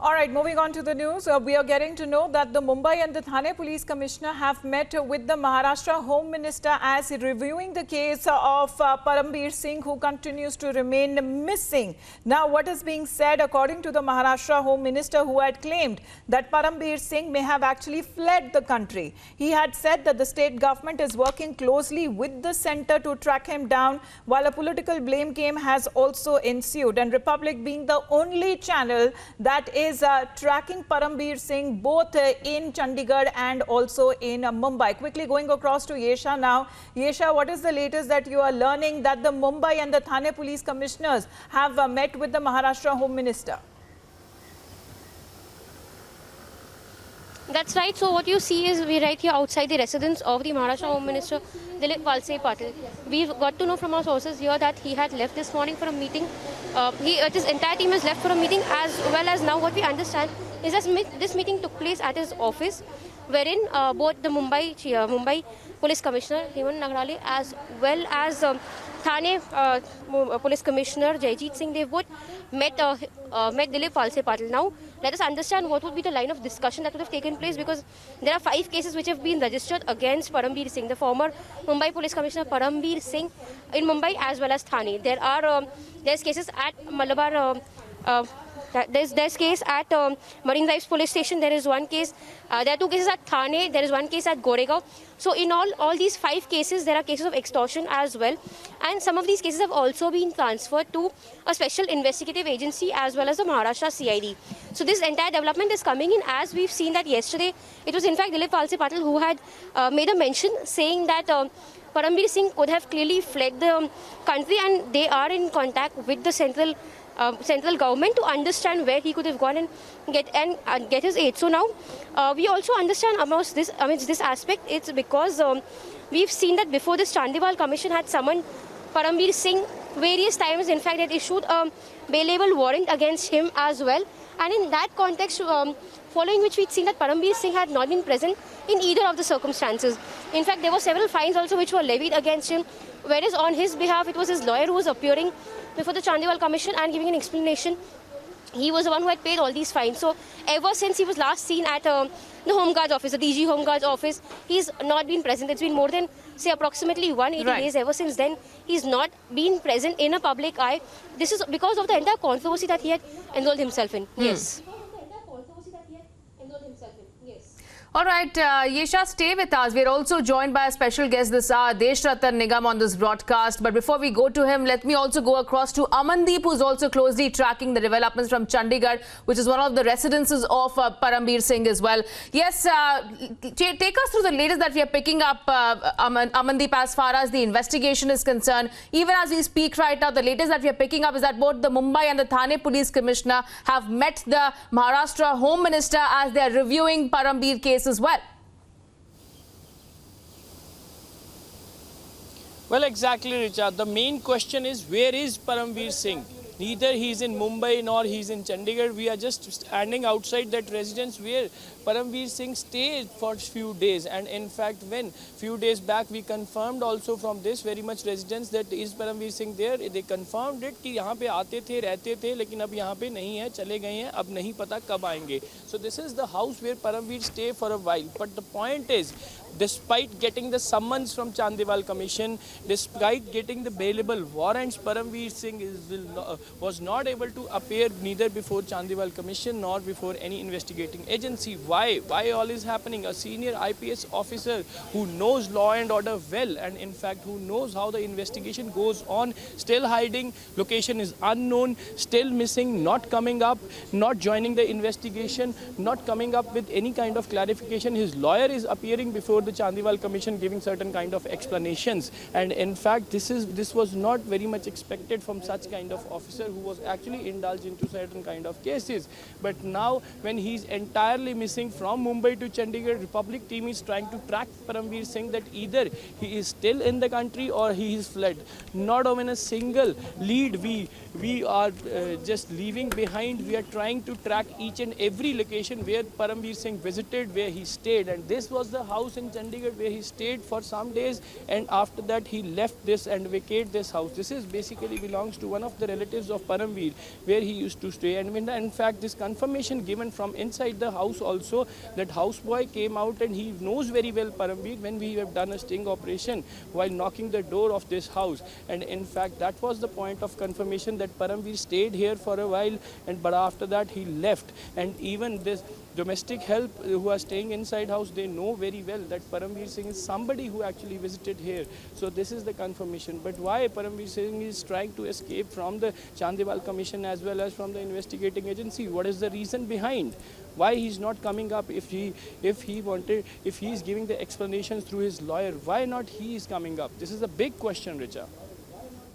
All right, moving on to the news. We are getting to know that the Mumbai and the Thane Police Commissioner have met with the Maharashtra Home Minister as reviewing the case of Parambir Singh, who continues to remain missing. Now, what is being said, according to the Maharashtra Home Minister, who had claimed that Parambir Singh may have actually fled the country. He had said that the state government is working closely with the centre to track him down, while a political blame game has also ensued. And Republic being the only channel that is tracking Parambir Singh both in Chandigarh and also in Mumbai. Quickly going across to Yesha now. Yesha, what is the latest that you are learning that the Mumbai and the Thane police commissioners have met with the Maharashtra Home Minister? That's right. So what you see is we're right here outside the residence of the Maharashtra Home Minister, Dilip Valse Patil. We've got to know from our sources here that he had left this morning for a meeting. His entire team has left for a meeting, as well as now what we understand is that this meeting took place at his office, wherein both the Mumbai Police Commissioner Hemant Nagrale as well as Thane Police Commissioner Jaijit Singh, they both met Dilip Valse Patil. Now, let us understand what would be the line of discussion that would have taken place, because there are 5 cases which have been registered against Parambir Singh, the former Mumbai Police Commissioner Parambir Singh in Mumbai as well as Thane. There's cases at Malabar. There's case at Marine Drive Police Station. There is one case. There are 2 cases at Thane. There is one case at Goregaon. So in all these 5 cases, there are cases of extortion as well. And some of these cases have also been transferred to a special investigative agency as well as the Maharashtra CID. So this entire development is coming in as we've seen that yesterday. It was in fact Dilip Valse Patil who had made a mention saying that Parambir Singh could have clearly fled the country, and they are in contact with the central government to understand where he could have gone and get his aid. So now we also understand amongst this aspect, it's because we've seen that before this Chandival Commission had summoned Parambir Singh various times. In fact, it issued a bailable warrant against him as well. And in that context, following which we'd seen that Parambir Singh had not been present in either of the circumstances. In fact, there were several fines also which were levied against him, whereas on his behalf, it was his lawyer who was appearing before the Chandival Commission and giving an explanation. He was the one who had paid all these fines. So ever since he was last seen at the Home Guards office, the DG Home Guards office, he's not been present. It's been more than, say, approximately 180 days. Ever since then, he's not been present in a public eye. This is because of the entire controversy that he had enrolled himself in. Yes. All right, Yesha, stay with us. We're also joined by a special guest this hour, Desh Ratan Nigam, on this broadcast. But before we go to him, let me also go across to Amandeep, who's also closely tracking the developments from Chandigarh, which is one of the residences of Parambir Singh as well. Yes, take us through the latest that we are picking up, Amandeep, as far as the investigation is concerned. Even as we speak right now, the latest that we are picking up is that both the Mumbai and the Thane Police Commissioner have met the Maharashtra Home Minister as they are reviewing Parambir case as well. Well, exactly, Richard. The main question is, where is Parambir Singh? Neither he is in Mumbai nor he is in Chandigarh. We are just standing outside that residence where Parambir Singh stayed for a few days. And in fact, when few days back we confirmed also from this very much residence that is Parambir Singh there, they confirmed it कि यहाँ पे आते थे, रहते थे, लेकिन अब यहाँ पे नहीं है, चले गए हैं, अब नहीं पता कब आएंगे. So this is the house where Parambir stay for a while. But the point is, despite getting the summons from Chandival Commission, despite getting the bailable warrants, Parambir Singh was not able to appear neither before Chandival Commission nor before any investigating agency. Why? Why all is happening? A senior IPS officer who knows law and order well, and in fact who knows how the investigation goes on, still hiding, location is unknown, still missing, not coming up, not joining the investigation, not coming up with any kind of clarification. His lawyer is appearing before the Chandival Commission giving certain kind of explanations, and in fact this was not very much expected from such kind of officer who was actually indulged into certain kind of cases. But now when he's entirely missing coming from Mumbai to Chandigarh. Republic team is trying to track Paramveer Singh, that either he is still in the country or he is fled. Not even a single lead we are just leaving behind. We are trying to track each and every location where Paramveer Singh visited, where he stayed, and this was the house in Chandigarh where he stayed for some days, and after that he left this and vacated this house. This is basically belongs to one of the relatives of Paramveer, where he used to stay. And when, in fact, this confirmation given from inside the house also, that houseboy came out and he knows very well Paramveer when we have done a sting operation while knocking the door of this house. And in fact, that was the point of confirmation, that Paramveer stayed here for a while, and but after that he left. And even this domestic help who are staying inside house, they know very well that Paramveer Singh is somebody who actually visited here. So this is the confirmation. But why Paramveer Singh is trying to escape from the Chandiwal Commission as well as from the investigating agency? What is the reason behind? Why he's not coming up? If he is giving the explanations through his lawyer, why not he is coming up? This is a big question, Richa.